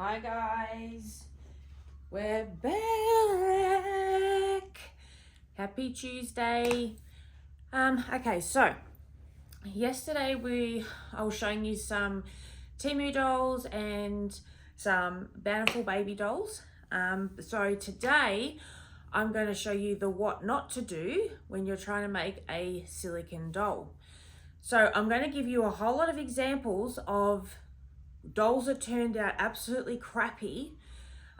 Hi guys, we're back. Happy Tuesday. Okay, so yesterday I was showing you some Temu dolls and some Bountiful baby dolls. So today I'm going to show you the what not to do when you're trying to make a silicone doll. So I'm going to give you a whole lot of examples of dolls that turned out absolutely crappy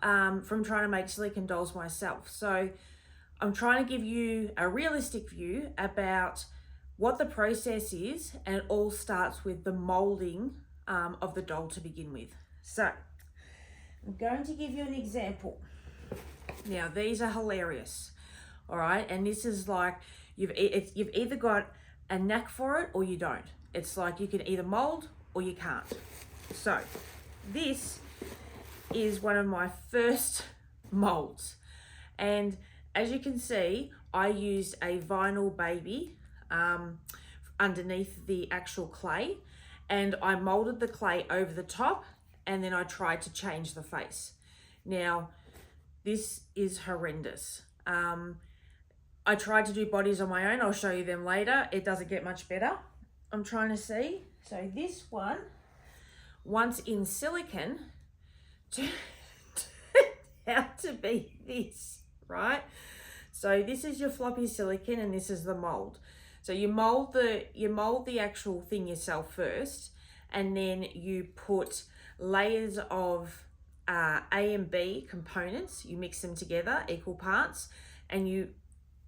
from trying to make silicone dolls myself. So I'm trying to give you a realistic view about what the process is, and it all starts with the molding of the doll to begin with. So I'm going to give you an example. Now these are hilarious, all right? And this is like you've either got a knack for it or you don't. It's like you can either mold or you can't. So this is one of my first molds, and as you can see I used a vinyl baby underneath the actual clay, and I molded the clay over the top, and then I tried to change the face. Now this is horrendous. I tried to do bodies on my own. I'll show you them later. It doesn't get much better. I'm trying to see. So this one, once in silicone, turned out to be this, right? So this is your floppy silicone and this is the mold. So you mold the actual thing yourself first, and then you put layers of A and B components. You mix them together, equal parts, and you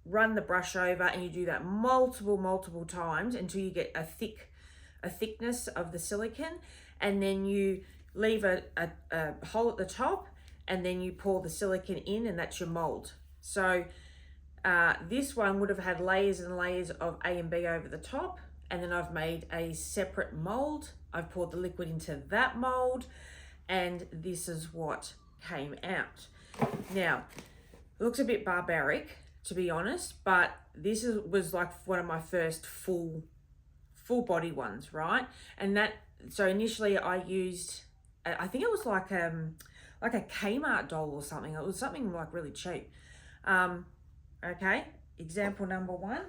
run the brush over, and you do that multiple times until you get a thickness of the silicone, and then you leave a hole at the top, and then you pour the silicone in, and that's your mold. So this one would have had layers and layers of A and B over the top, and then I've made a separate mold. I've poured the liquid into that mold, and this is what came out. Now it looks a bit barbaric, to be honest, but this was like one of my first full body ones, right? And that, so initially I used, I think it was like a Kmart doll or something. It was something like really cheap. Okay, example number one.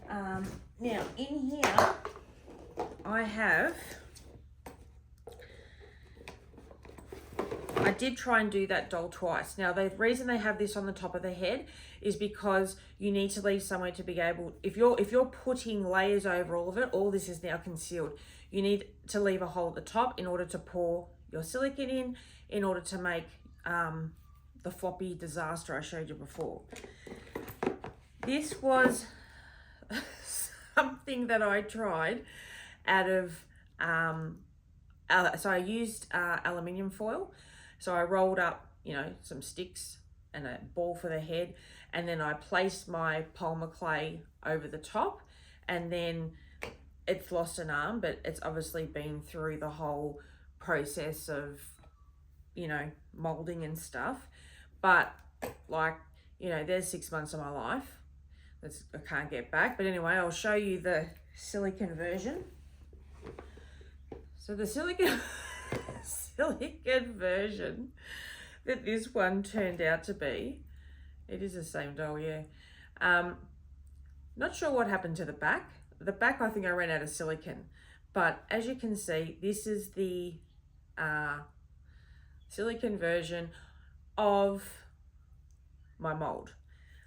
Now in here I did try and do that doll twice. Now the reason they have this on the top of the head is because you need to leave somewhere to be able, if you're putting layers over all of it, all this is now concealed. You need to leave a hole at the top in order to pour your silicone in order to make the floppy disaster I showed you before. This was something that I tried out of, so I used aluminium foil. So I rolled up, some sticks and a ball for the head, and then I placed my polymer clay over the top, and then it's lost an arm, but it's obviously been through the whole process of, molding and stuff. But there's 6 months of my life that I can't get back. But anyway, I'll show you the silicone version. So the silicone version that this one turned out to be, it is the same doll, yeah. Not sure what happened to the back. The back, I think I ran out of silicone. But as you can see, this is the silicone version of my mold.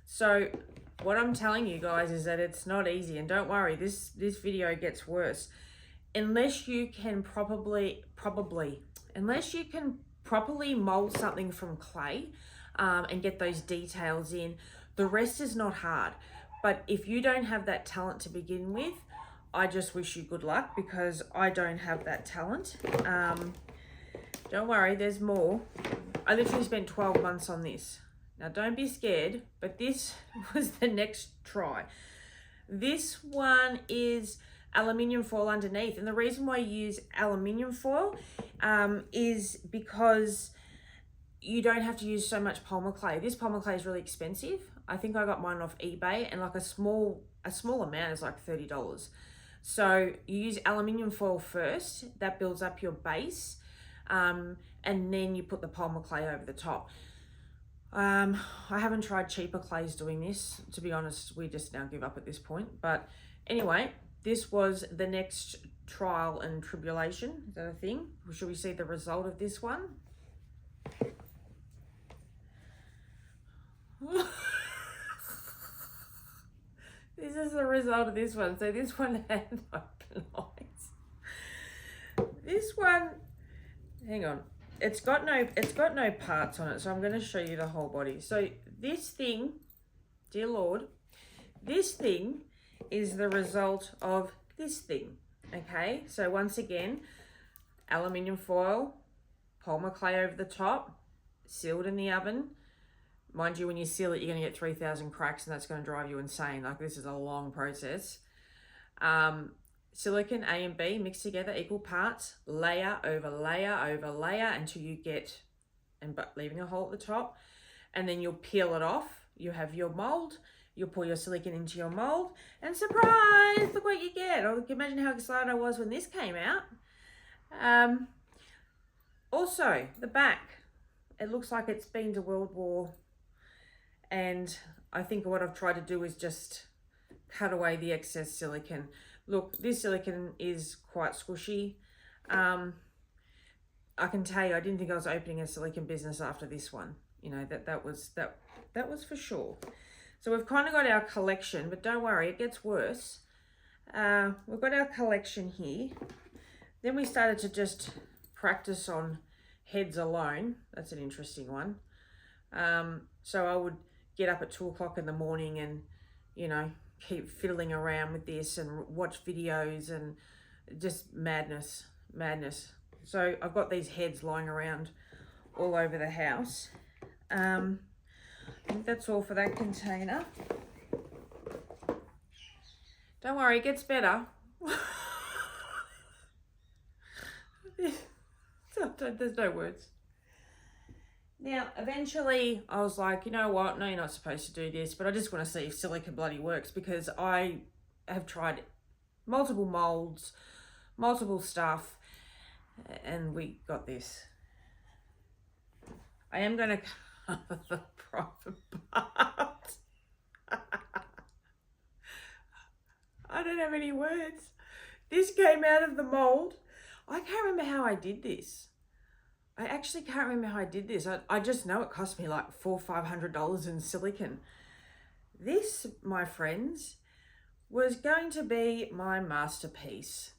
So what I'm telling you guys is that it's not easy, and don't worry, this video gets worse. Unless you can properly mold something from clay and get those details in, the rest is not hard. But if you don't have that talent to begin with, I just wish you good luck, because I don't have that talent. Don't worry, there's more. I literally spent 12 months on this. Now don't be scared, but this was the next try. This one is aluminium foil underneath, and the reason why I use aluminium foil is because you don't have to use so much polymer clay. This polymer clay is really expensive. I think I got mine off eBay, and like a small amount is like $30. So you use aluminium foil first, that builds up your base, and then you put the polymer clay over the top. I haven't tried cheaper clays doing this. To be honest, we just now give up at this point. But anyway, this was the next trial and tribulation. Is that a thing? Should we see the result of this one? This is the result of this one. So this one had open eyes. This one, hang on. It's got no parts on it, so I'm going to show you the whole body. So this thing, dear Lord, this thing is the result of this thing. Okay, so once again, aluminium foil, polymer clay over the top, sealed in the oven. Mind you, when you seal it, you're going to get 3,000 cracks, and that's going to drive you insane. Like, this is a long process. Silicone A and B mixed together, equal parts, layer over layer over layer until you get, but leaving a hole at the top, and then you'll peel it off. You have your mold. You'll pour your silicone into your mold, and surprise! Look what you get. Oh, imagine how excited I was when this came out. Also, the back. It looks like it's been to World War. And I think what I've tried to do is just cut away the excess silicone. Look, this silicone is quite squishy. I can tell you, I didn't think I was opening a silicone business after this one. You know, that was for sure. So we've kind of got our collection, but don't worry, it gets worse. We've got our collection here. Then we started to just practice on heads alone. That's an interesting one. So I would get up at 2 o'clock in the morning and, you know, keep fiddling around with this and watch videos and just madness. So I've got these heads lying around all over the house. I think that's all for that container. Don't worry, it gets better. There's no words. Now, eventually, I was like, you know what? No, you're not supposed to do this, but I just want to see if silicone bloody works, because I have tried multiple molds, multiple stuff, and we got this. I am going to cover the private part. I don't have any words. This came out of the mold. I can't remember how I did this. I actually can't remember how I did this. I just know it cost me like $400 or $500 in silicone. This, my friends, was going to be my masterpiece.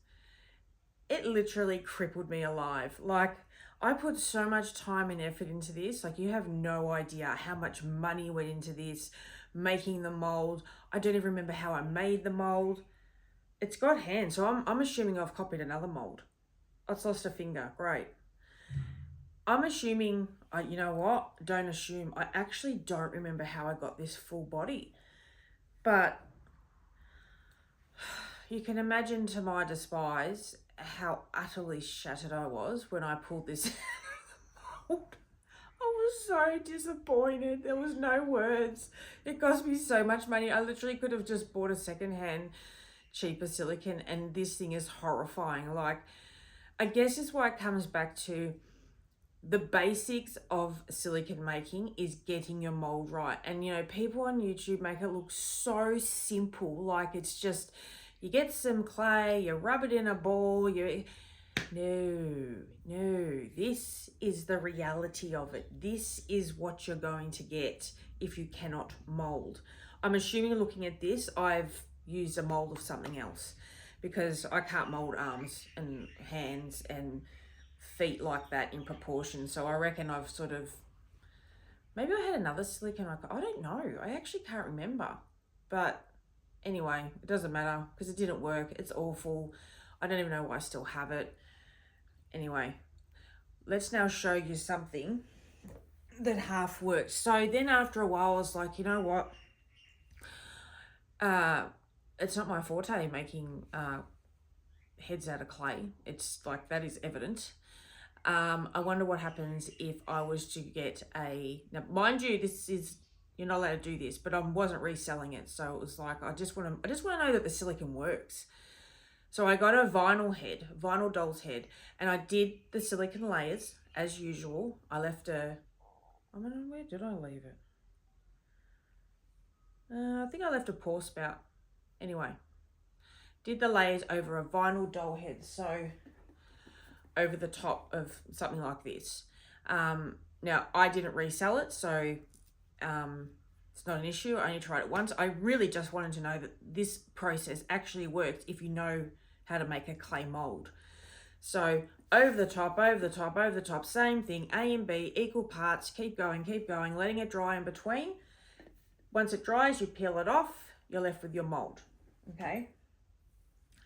It literally crippled me alive. Like, I put so much time and effort into this. Like, you have no idea how much money went into this, making the mold. I don't even remember how I made the mold. It's got hands, so I'm assuming I've copied another mold. It's lost a finger. Great. I'm assuming, you know what? Don't assume. I actually don't remember how I got this full body. But you can imagine, to my despise, how utterly shattered I was when I pulled this out of the mold. I was so disappointed. There was no words. It cost me so much money. I literally could have just bought a secondhand, cheaper silicone, and this thing is horrifying. Like, I guess it's why it comes back to the basics of silicone making is getting your mold right. And, you know, people on YouTube make it look so simple. Like, it's just, you get some clay, you rub it in a ball, No, this is the reality of it. This is what you're going to get if you cannot mold. I'm assuming, looking at this, I've used a mold of something else, because I can't mold arms and hands and feet like that in proportion. So I reckon I've sort of, maybe I had another silicone. I don't know. I actually can't remember. But anyway, it doesn't matter because it didn't work. It's awful. I don't even know why I still have it. Anyway, let's now show you something that half works. So then after a while, I was like, you know what? It's not my forte making heads out of clay. It's like, that is evident. I wonder what happens if I was to get now mind you, this is, you're not allowed to do this, but I wasn't reselling it. So it was like, I just want to know that the silicone works. So I got a vinyl doll's head, and I did the silicone layers as usual. I left where did I leave it? I think I left a pour spout. Anyway, did the layers over a vinyl doll head, so over the top of something like this. Now, I didn't resell it, so it's not an issue. I only tried it once. I really just wanted to know that this process actually works if you know how to make a clay mold. So over the top, over the top, over the top, same thing, A and B, equal parts, keep going, letting it dry in between. Once it dries, you peel it off, you're left with your mold, okay?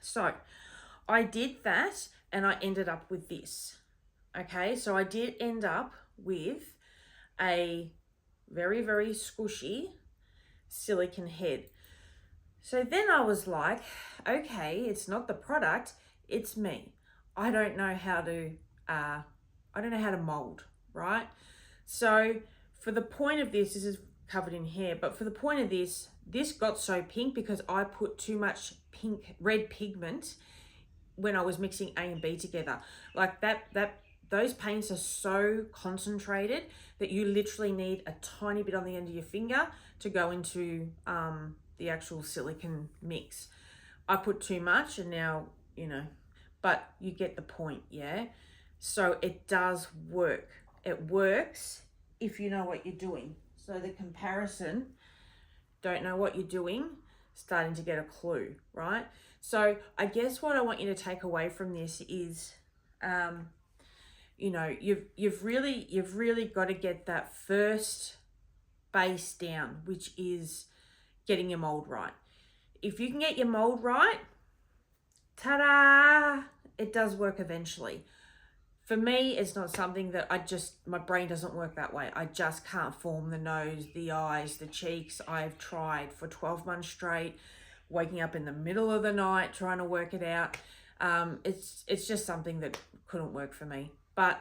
So I did that and I ended up with this, okay? So I did end up with a very, very squishy silicone head. So then I was like, okay, it's not the product, it's me. I don't know how to mold, right? So for the point of this is covered in hair, but for the point of this got so pink because I put too much red pigment when I was mixing A and B together. Like those paints are so concentrated that you literally need a tiny bit on the end of your finger to go into the actual silicone mix. I put too much and now, but you get the point, yeah? So it does work. It works if you know what you're doing. So the comparison, don't know what you're doing, starting to get a clue, right? So I guess what I want you to take away from this is, you've really got to get that first base down, which is getting your mold right. If you can get your mold right, ta-da, it does work eventually. For me, it's not something that my brain doesn't work that way. I just can't form the nose, the eyes, the cheeks. I've tried for 12 months straight, waking up in the middle of the night, trying to work it out. It's just something that couldn't work for me. But,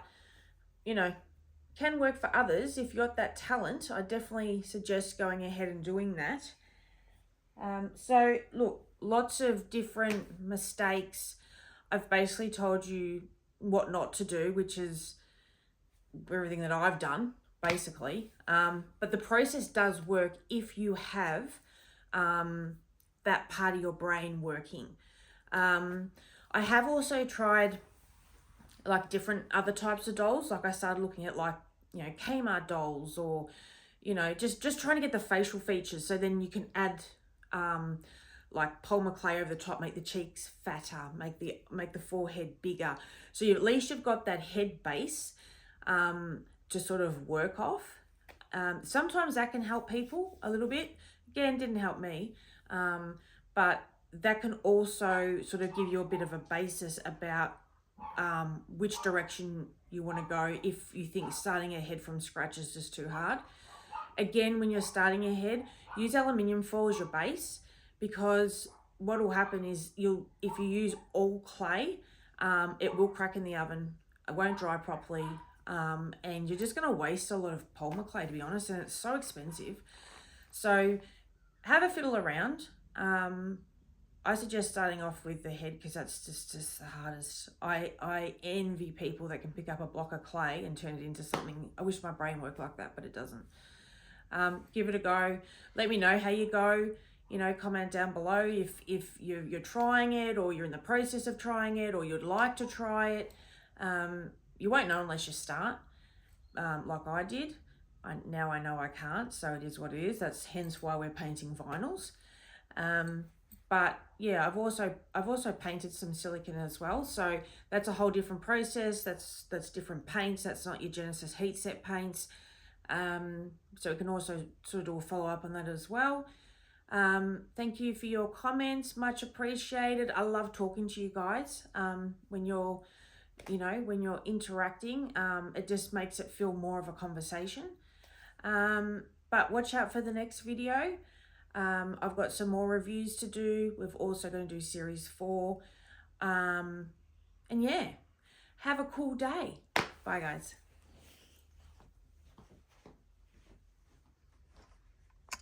can work for others. If you've got that talent, I definitely suggest going ahead and doing that. So look, lots of different mistakes. I've basically told you what not to do, which is everything that I've done, basically. But the process does work if you have that part of your brain working. I have also tried like different other types of dolls. Like I started looking at Kmart dolls or, just trying to get the facial features. So then you can add like polymer clay over the top, make the cheeks fatter, make the forehead bigger. So at least you've got that head base to sort of work off. Sometimes that can help people a little bit. Again, didn't help me. But that can also sort of give you a bit of a basis about which direction you want to go if you think starting a head from scratch is just too hard. Again, when you're starting a head, use aluminium foil as your base, because what will happen is if you use all clay, it will crack in the oven, it won't dry properly, and you're just going to waste a lot of polymer clay, to be honest, and it's so expensive. So have a fiddle around. I suggest starting off with the head because that's just the hardest. I envy people that can pick up a block of clay and turn it into something. I wish my brain worked like that, but it doesn't. Give it a go. Let me know how you go. Comment down below if you're trying it, or you're in the process of trying it, or you'd like to try it. You won't know unless you start, like I did. Now I know I can't, so it is what it is. That's hence why we're painting vinyls. But yeah, I've also painted some silicone as well. So that's a whole different process. That's different paints. That's not your Genesis heat set paints. So we can also sort of do a follow up on that as well. Thank you for your comments, much appreciated. I love talking to you guys. When you're interacting, it just makes it feel more of a conversation. But watch out for the next video. I've got some more reviews to do. We're also going to do series 4. And yeah, have a cool day. Bye guys.